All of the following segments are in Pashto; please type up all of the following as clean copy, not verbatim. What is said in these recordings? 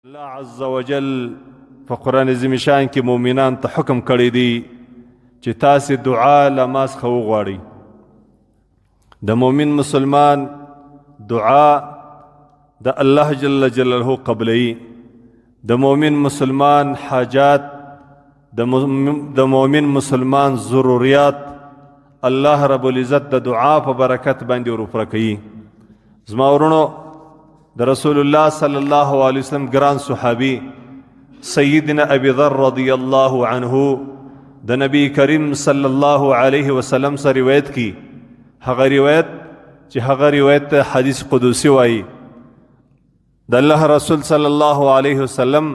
الله عز وجل په قرآن عظیم شان کې مؤمنان ته حکم کړی دی چې تاسې دعا له ما څخه وغواړئ. د مؤمن مسلمان دعا د الله جل جلاله قبلوي. د مؤمن مسلمان حاجات، د مؤمن مسلمان ضروريات الله رب العزت د دعا په برکت باندې ورپوره کوي. زما ورونو، د رسول الله صلی الله علیه وسلم ګران صحابي سیدنا ابي ذر رضی الله عنه د نبی کریم صلی الله علیه وسلم سره روایت کی. هغه روایت حدیث قدسی وایي. د الله رسول صلی الله علیه وسلم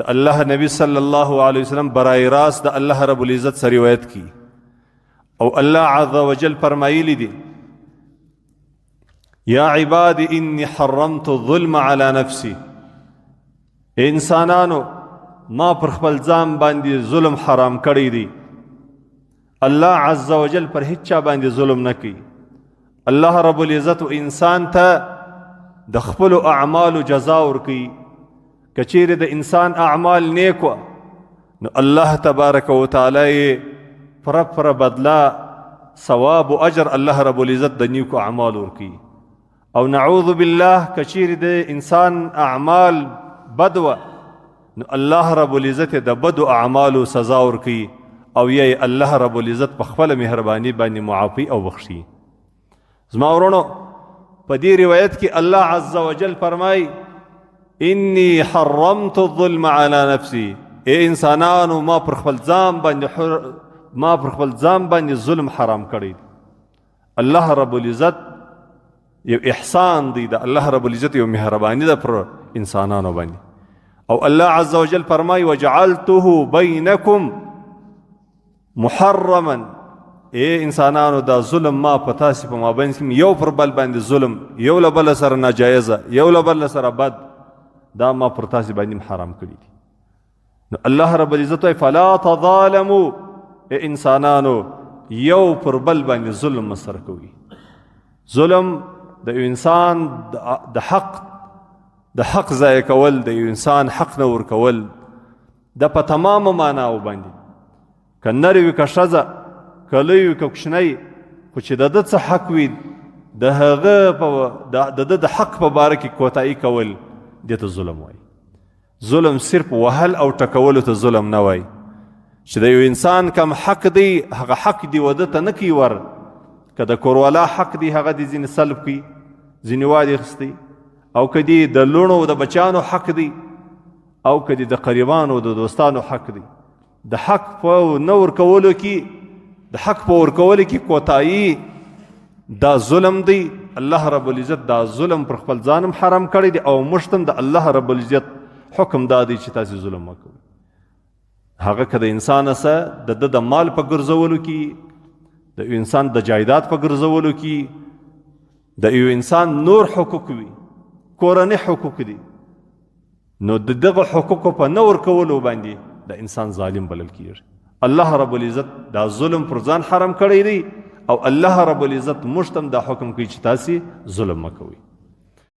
د الله نبی صلی الله علیه وسلم برای راست د الله رب العزت سره روایت کی او الله عز وجل فرمایلی دی: یا عباد انی حرمت الظلم علی نفسی. انسانانو، ما پر خپل ځان باندې ظلم حرام کړی دی. الله عز وجل پر هیڅ چا باندې ظلم نه کوي. الله رب العزت انسان ته د خپل اعمالو جزا ورکوي. که چیرې د انسان اعمال نیک وه نو الله تبارک وتعالی پر بدلا ثواب و اجر الله رب العزت د نیکو اعمال ورکوي. او نعوذ بالله که چیرې د انسان اعمال بد وه نو الله رب العزت د بدو اعمالو سزا ورکوي او یې الله رب العزت په خپله مهرباني باندې معافي او بخشي. زما ورونو، په دې روایت کې الله عز وجل فرمای: انی حرمت الظلم علی نفسی. ای انسانانو، ما پر خپل ځان باندې ظلم حرام کړی. الله رب العزت یو احسان دی، د الله رب العزت یو مهربانی ده پر انسانانو باندې. او الله عز وجل فرمای: وجعلته بینکم محرما. اے انسانانو، دا ظلم ما په تاسې په مابین کې یو پر بل باندې ظلم، یو له بل سره ناجایزه، یو له بل سره بد، دا ما پر تاسې باندې حرام کړي دي. نو الله رب العزت وایي: فلا تظالموا. اے انسانانو، یو پر بل باندې ظلم مه سره کوئ. ظلم د یو انسان د حق ضایع کول، د یو انسان حق نه ورکول، د په تمامه معناو باندې، که نر وي که ښځه، که لوی وي که کوچنی، خو چې د ده څه حق وي د هغه د ده د حق په باره کې کوتاهي کول، دې ته ظلم وایي. ظلم صرف وهل او ټکولو ته ظلم نه وایي. چې د یو انسان کم حق دی، هغه حق دی و ده ته نه کوي ور. که د کوروالا حق دی، هغه دی ځینې سلب کوي، ځینې وادي اخیستی. او که دی د لوڼو د بچیانو حق دی، او که دی د قریبانو د دوستانو حق دی. د حق په نه ورکولو کې، د حق په ورکولو کې کوتاهي، دا ظلم دی. الله رب العزت دا ظلم پر خپل ځانم حرام کړی دی او موږ ته د الله رب العزت حکم دا دی چې تاسې ظلم مه کوئ. هغه که د انسان سه د ده د مال په ګرځولو کې، د یو انسان د جایداد په ګرځولو کې، د یو انسان نور حقوق وي، کورني حقوق دي، نو د دغه حقوقو په نه ورکولو باندې د انسان ظالم بلل کېږي. الله رب العزت دا ظلم پر ځان حرام کړی دی او الله رب العزت موږ ته دا حکم کوي چې تاسې ظلم مه کوئ.